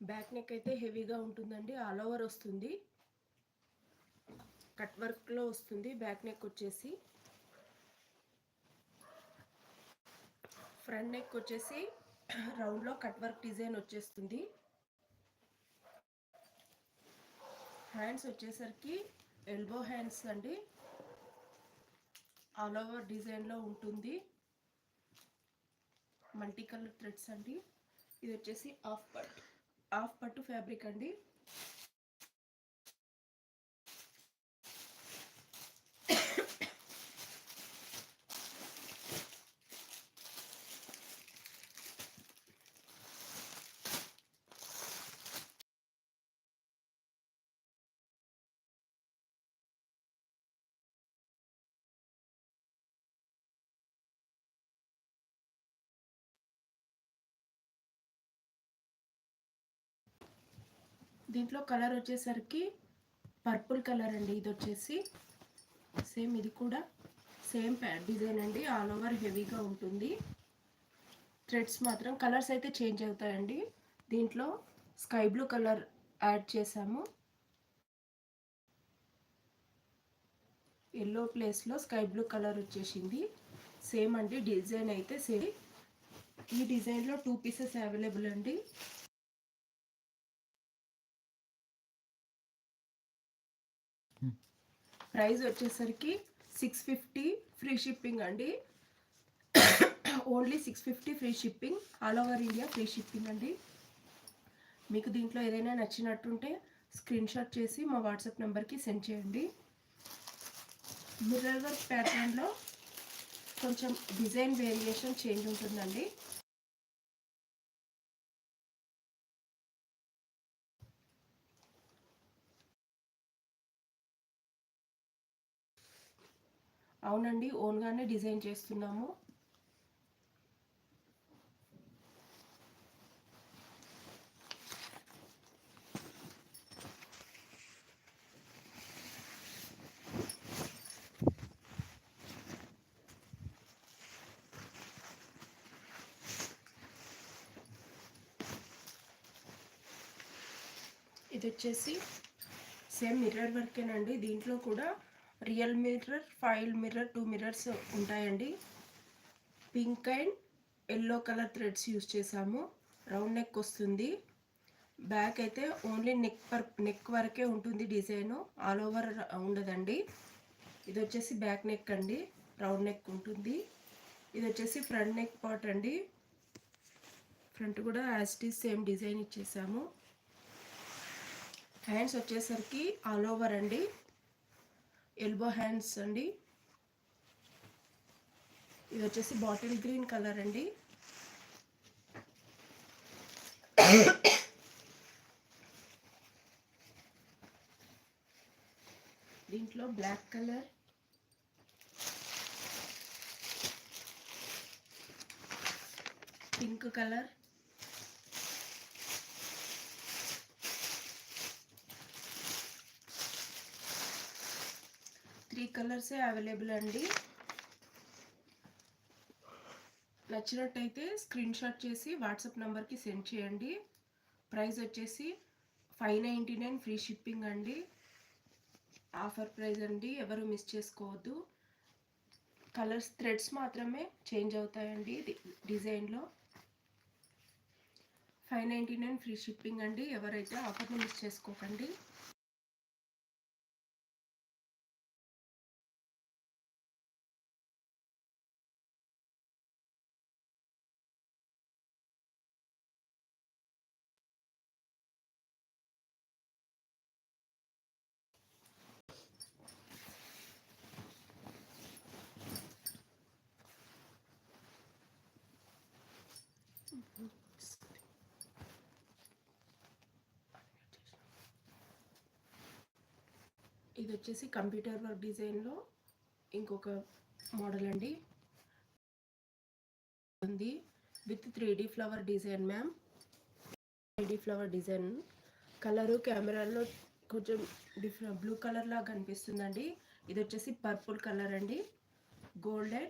Back neck అయితే హెవీగా ఉంటుందండి, ఆల్ ఓవర్ వస్తుంది, కట్ వర్క్లో వస్తుంది. బ్యాక్ నెక్ వచ్చేసి ఫ్రంట్ నెక్ వచ్చేసి రౌండ్లో కట్ వర్క్ డిజైన్ వచ్చేస్తుంది. హ్యాండ్స్ వచ్చేసరికి ఎల్బో హ్యాండ్స్ అండి, ఆల్ ఓవర్ డిజైన్లో ఉంటుంది. మల్టీ కలర్ థ్రెడ్స్ అండి. ఇది వచ్చేసి హాఫ్ పట్టు ఫ్యాబ్రిక్ అండి. దీంట్లో కలర్ వచ్చేసరికి పర్పుల్ కలర్ అండి. ఇది వచ్చేసి సేమ్, ఇది కూడా సేమ్ డిజైన్ అండి, ఆల్ ఓవర్ హెవీగా ఉంటుంది. థ్రెడ్స్ మాత్రం కలర్స్ అయితే చేంజ్ అవుతాయండి. దీంట్లో స్కై బ్లూ కలర్ యాడ్ చేసాము, ఎల్లో ప్లేస్లో స్కై బ్లూ కలర్ వచ్చేసింది. సేమ్ అండి, డిజైన్ అయితే సేమ్. ఈ డిజైన్లో 2 పీసెస్ అవైలబుల్ అండి. ప్రైస్ వచ్చేసరికి 650 ఫ్రీ షిప్పింగ్ అండి. Only 650 free shipping, all over India free shipping అండి. మీకు దీంట్లో ఏదైనా నచ్చినట్టుంటే స్క్రీన్ షాట్ చేసి మా వాట్సాప్ నెంబర్కి సెండ్ చేయండి. మిర్రర్ వర్క్ ప్యాటర్న్లో కొంచెం డిజైన్ వేరియేషన్ చేంజ్ ఉంటుందండి. అవునండి, ఓన్గానే డిజైన్ చేస్తున్నాము. ఇది వచ్చేసి సేమ్ మిర్రర్ వర్కేనండి. దీంట్లో కూడా real mirror, file mirror, 2 mirrors ఉంటాయండి. Pink and yellow colour threads use చేసాము. రౌండ్ నెక్ వస్తుంది. బ్యాక్ అయితే ఓన్లీ నెక్ వరకే ఉంటుంది డిజైను, ఆల్ ఓవర్ ఉండదండి. ఇది వచ్చేసి బ్యాక్ నెక్ అండి, రౌండ్ నెక్ ఉంటుంది. ఇది వచ్చేసి ఫ్రంట్ నెక్ పార్ట్ అండి. ఫ్రంట్ కూడా as it is same design ఇచ్చేసాము. హ్యాండ్స్ వచ్చేసరికి ఆల్ ఓవర్ అండి, ఎల్బో హ్యాండ్స్ అండి. ఇది వచ్చేసి బాటిల్ గ్రీన్ కలర్ అండి. దీంట్లో black colour, pink colour, three కలర్సే అవైలబుల్ అండి. నచ్చినట్టయితే స్క్రీన్ షాట్ చేసి వాట్సాప్ నెంబర్కి సెండ్ చేయండి. ప్రైస్ వచ్చేసి 599 ఫ్రీ షిప్పింగ్ అండి. ఆఫర్ ప్రైస్ అండి, ఎవరు మిస్ చేసుకోవద్దు. కలర్స్ థ్రెడ్స్ మాత్రమే చేంజ్ అవుతాయండి డిజైన్లో. 599 ఫ్రీ షిప్పింగ్ అండి, ఎవరైతే ఆఫర్ని మిస్ చేసుకోకండి. ఇది వచ్చేసి కంప్యూటర్ వర్క్ డిజైన్లో ఇంకొక మోడల్ అండి. ఉంది with 3D flower design ma'am. 3D flower design colour కెమెరాలో కొంచెం బ్లూ కలర్ లాగా కనిపిస్తుందండి. ఇది వచ్చేసి పర్పుల్ కలర్ అండి, గోల్డెన్